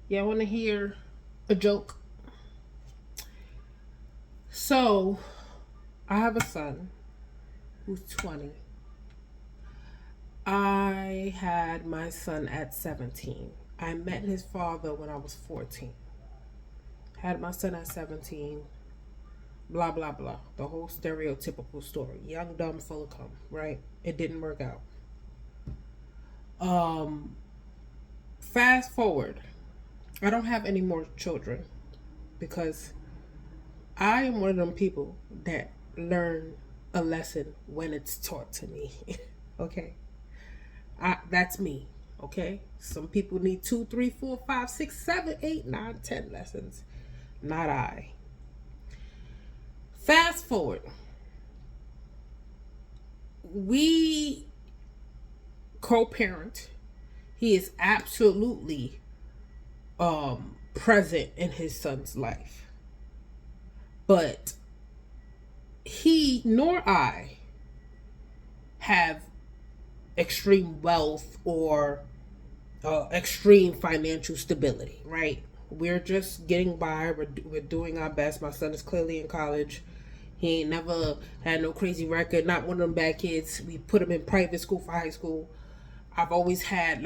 Yeah, I want to hear a joke. So, I have a son who's 20. I had my son at 17. I met his father when I was 14. Had my son at 17. Blah, blah, blah. The whole stereotypical story. Young, dumb, full of cum, right? It didn't work out. Um, Fast forward. I don't have any more children because I am one of them people that learn a lesson when it's taught to me. Okay, that's me. Okay, some people need two, three, four, five, six, seven, eight, nine, 10 lessons. Not I. Fast forward. We co-parent. He is absolutely present in his son's life, but he nor I have extreme wealth or extreme financial stability, right? We're just getting by. We're doing our best. My son is clearly in college. He ain't never had no crazy record. Not one of them bad kids. We put him in private school for high school. I've always had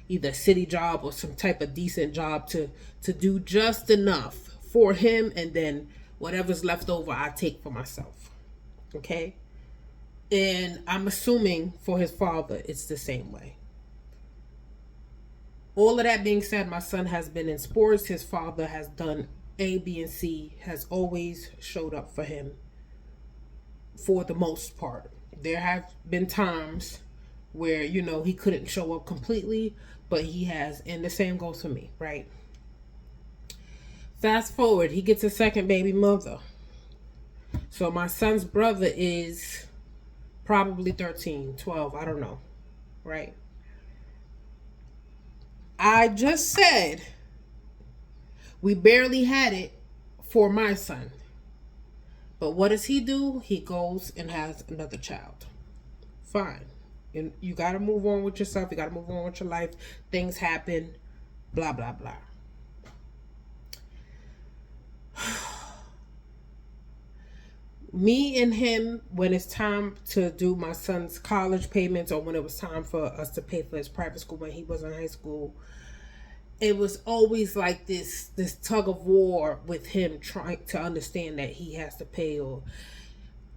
either a city job or some type of decent job to do just enough for him, and then whatever's left over I take for myself. Okay? And I'm assuming for his father it's the same way. All of that being said, my son has been in sports. His father has done A, B, and C, has always showed up for him for the most part. There have been times where, he couldn't show up completely, but he has. And the same goes for me, right? Fast forward, he gets a second baby mother. So my son's brother is probably 13, 12, I don't know, right? I just said we barely had it for my son. But what does he do? He goes and has another child. Fine. And you got to move on with yourself. You got to move on with your life. Things happen. Blah, blah, blah. Me and him, when it's time to do my son's college payments, or when it was time for us to pay for his private school when he was in high school, it was always like this tug of war with him trying to understand that he has to pay or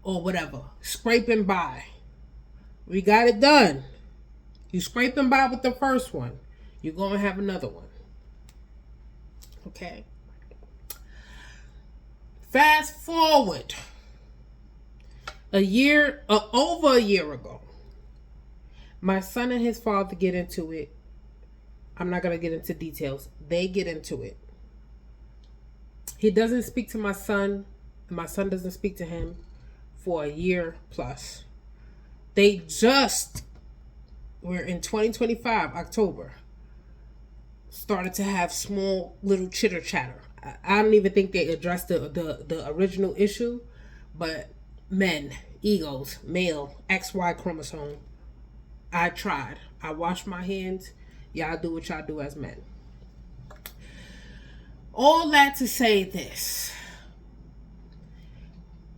whatever. Scraping by. We got it done. You scraping by with the first one, you're going to have another one. Okay. Fast forward. Over a year ago, my son and his father get into it. I'm not going to get into details. They get into it. He doesn't speak to my son, and my son doesn't speak to him for a year plus. We're in 2025, October, started to have small little chitter chatter. I don't even think they addressed the original issue, but men, egos, male, XY chromosome. I tried. I washed my hands. Y'all do what y'all do as men. All that to say this.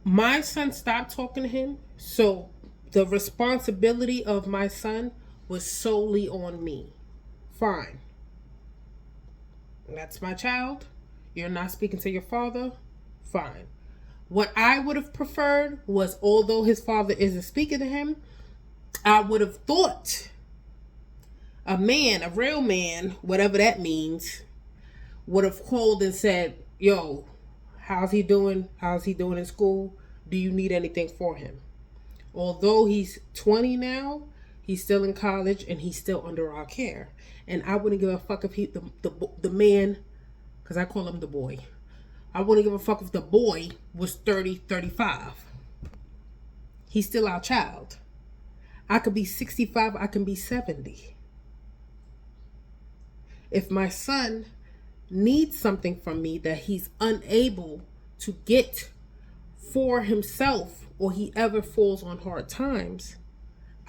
My son stopped talking to him, so the responsibility of my son was solely on me. Fine. That's my child. You're not speaking to your father. Fine. What I would have preferred was, although his father isn't speaking to him, I would have thought a man, a real man, whatever that means, would have called and said, yo, how's he doing? How's he doing in school? Do you need anything for him? Although he's 20 now, he's still in college and he's still under our care. And I wouldn't give a fuck if the man, because I call him the boy, I wouldn't give a fuck if the boy was 30, 35. He's still our child. I could be 65, I can be 70. If my son needs something from me that he's unable to get for himself, or he ever falls on hard times,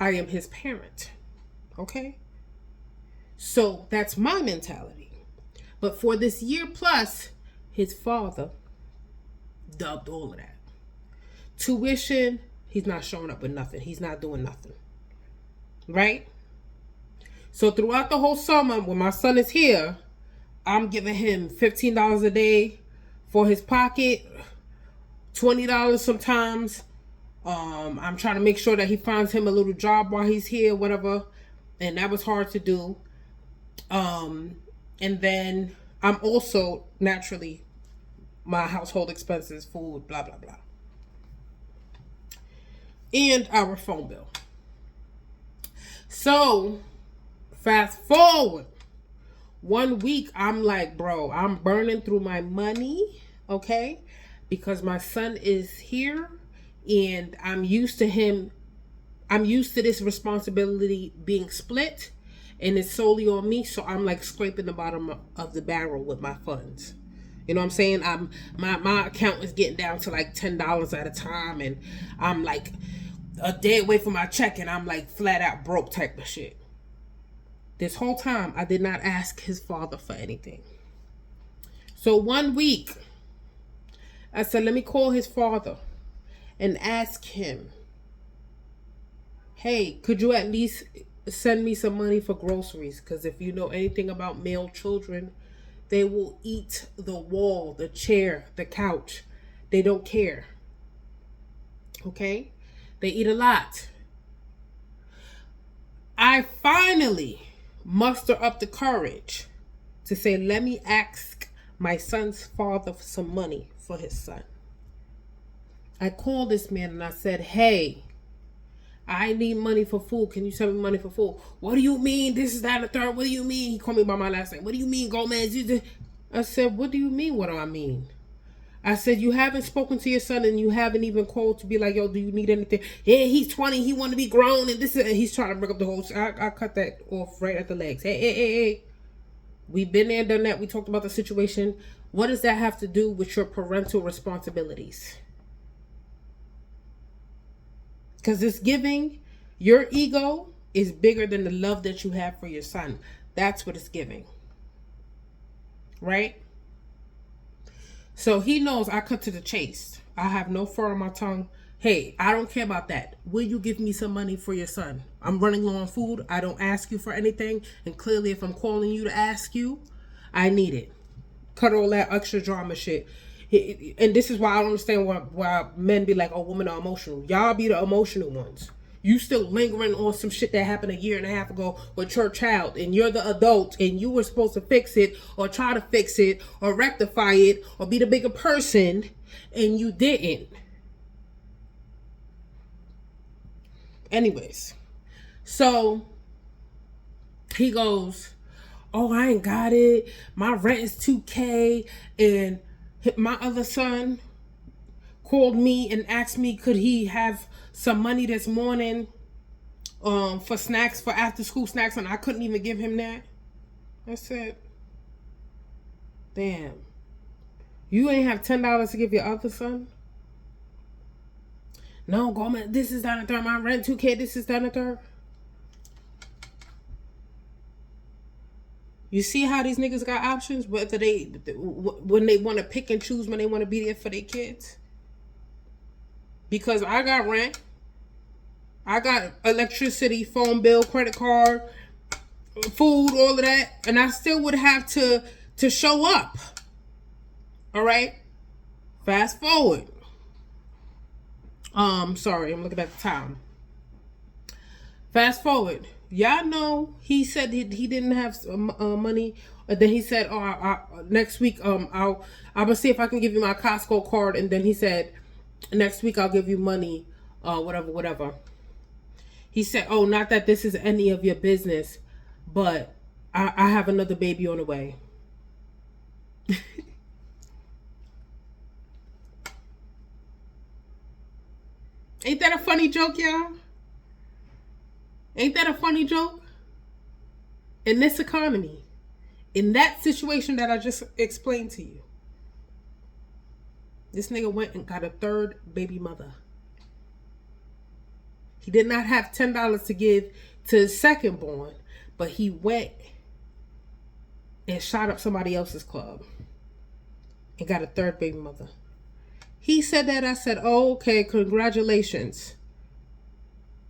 I am his parent. Okay? So that's my mentality. But for this year plus, his father dubbed all of that. Tuition, he's not showing up with nothing. He's not doing nothing. Right? So throughout the whole summer, when my son is here, I'm giving him $15 a day for his pocket, $20 sometimes. I'm trying to make sure that he finds him a little job while he's here, whatever. And that was hard to do. And then I'm also naturally my household expenses, food, blah, blah, blah. And our phone bill. So, fast forward. 1 week, I'm like, bro, I'm burning through my money, okay? Because my son is here and I'm used to him. I'm used to this responsibility being split and it's solely on me. So I'm like scraping the bottom of the barrel with my funds. You know what I'm saying? My account is getting down to like $10 at a time, and I'm like a day away from my check, and I'm like flat out broke type of shit. This whole time, I did not ask his father for anything. So 1 week, I said, let me call his father and ask him, hey, could you at least send me some money for groceries? Because if you know anything about male children, they will eat the wall, the chair, the couch. They don't care. Okay? They eat a lot. I finally muster up the courage to say, let me ask my son's father for some money for his son. I called this man and I said, hey, I need money for food. Can you send me money for food? What do you mean? This is that and the third. What do you mean? He called me by my last name. What do you mean, Gomez? I said, what do you mean? What do I mean? I said, you haven't spoken to your son and you haven't even called to be like, yo, do you need anything? Yeah, he's 20. He want to be grown and this is, and he's trying to bring up the whole. I cut that off right at the legs. Hey. We've been there, done that. We talked about the situation. What does that have to do with your parental responsibilities? Because it's giving, your ego is bigger than the love that you have for your son. That's what it's giving. Right? So he knows I cut to the chase. I have no fur on my tongue. Hey, I don't care about that. Will you give me some money for your son? I'm running low on food. I don't ask you for anything. And clearly if I'm calling you to ask you, I need it. Cut all that extra drama shit. And this is why I don't understand why men be like, oh, women are emotional. Y'all be the emotional ones. You still lingering on some shit that happened a year and a half ago with your child, and you're the adult and you were supposed to fix it or try to fix it or rectify it or be the bigger person, and you didn't. Anyways, so he goes, oh, I ain't got it. My rent is $2,000, and my other son called me and asked me could he have some money this morning for snacks, for after school snacks, and I couldn't even give him that. I said, damn, you ain't have $10 to give your other son? No, Goldman, this is that and third. My rent $2,000, this is that and third. You see how these niggas got options? Whether when they want to pick and choose, when they want to be there for their kids. Because I got rent, I got electricity, phone bill, credit card, food, all of that, and I still would have to show up. All right. Fast forward. Sorry, I'm looking at the time. Fast forward. Y'all know he said he didn't have money. Then he said, next week I'm gonna see if I can give you my Costco card. And then he said, next week I'll give you money, whatever. He said, oh, not that this is any of your business, but I have another baby on the way. Ain't that a funny joke, y'all? Ain't that a funny joke? In this economy, in that situation that I just explained to you, this nigga went and got a third baby mother. He did not have $10 to give to his second born, but he went and shot up somebody else's club and got a third baby mother. He said that. I said, oh, okay, congratulations.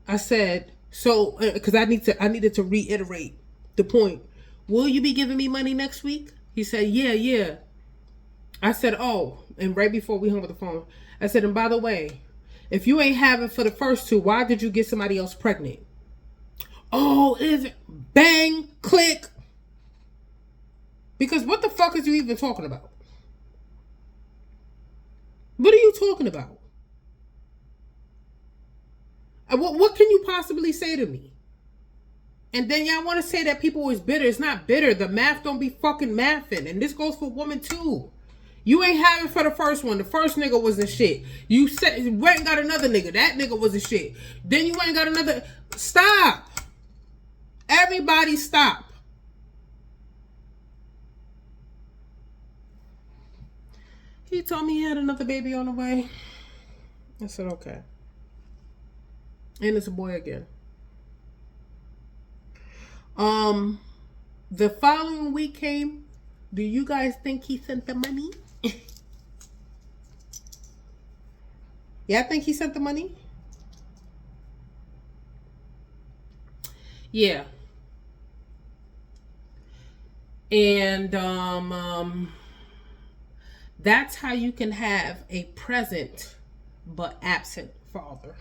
I said, so, because I needed to reiterate the point. Will you be giving me money next week? He said, yeah. I said, oh, and right before we hung up the phone, I said, and by the way, if you ain't having for the first two, why did you get somebody else pregnant? Oh, is it? Bang, click. Because what the fuck is you even talking about? What are you talking about? What can you possibly say to me? And then y'all want to say that people is bitter. It's not bitter. The math don't be fucking mathing. And this goes for women too. You ain't having for the first one. The first nigga was the shit. You said went and got another nigga. That nigga was the shit. Then you went and got another. Stop. Everybody stop. He told me he had another baby on the way. I said, okay. And it's a boy again. The following week came. Do you guys think he sent the money? Yeah, I think he sent the money. Yeah. And that's how you can have a present but absent father.